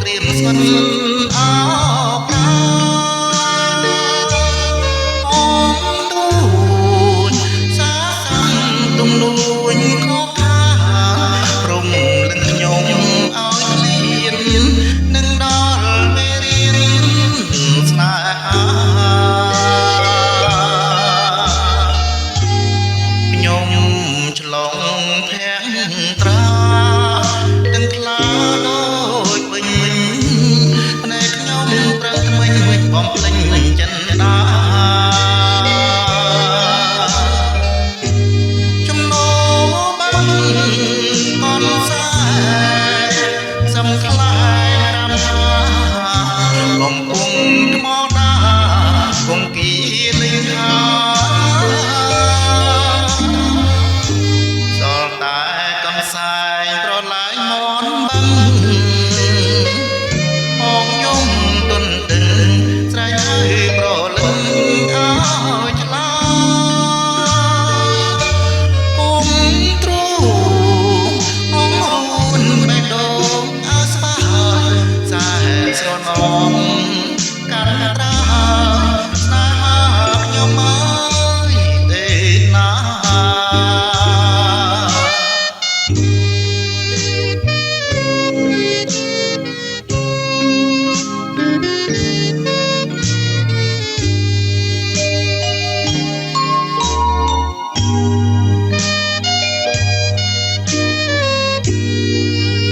ក្រៀមស្វិនអោកាអងទូចសាសាំទំនួញខកខាព្រមលឹងខ្ញុំឲ្យលៀននឹងដល់ពេលរៀនស្នេហាខ្ញុំឆ្លងភាំងត្រាទាំងខ្លាដូចវិញភ្នែកខ្ញុំប្រឹងថ្មិញបំភ្លេចចិនដាចំណោបាំងកនខ្សែសំខ្លាយរំខាកំពុងថ្មដាគង្គីលេងខាសល់តែកំសែងប្រឡាយមន់បឹងហងយំទុនទិនស្រែកឲ្យប្រលឹងឲ្យឆ្លាគុំទ្រូអងរូនបេះដូងអើស្បាសែស្រនំកាន់ត្រាស្នេហាខ្ញុំអើយទេណា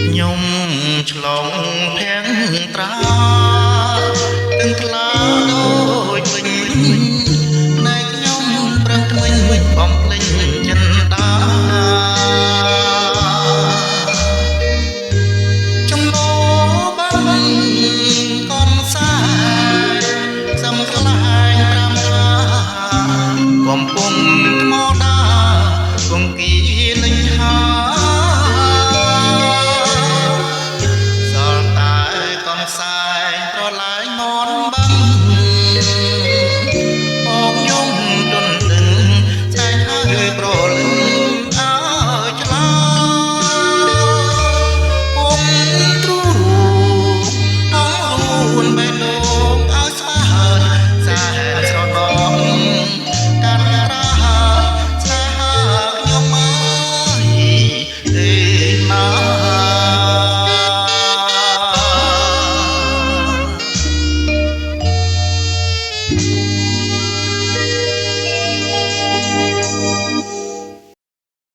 ខ្ញុំឆ្លងភាំងត្រា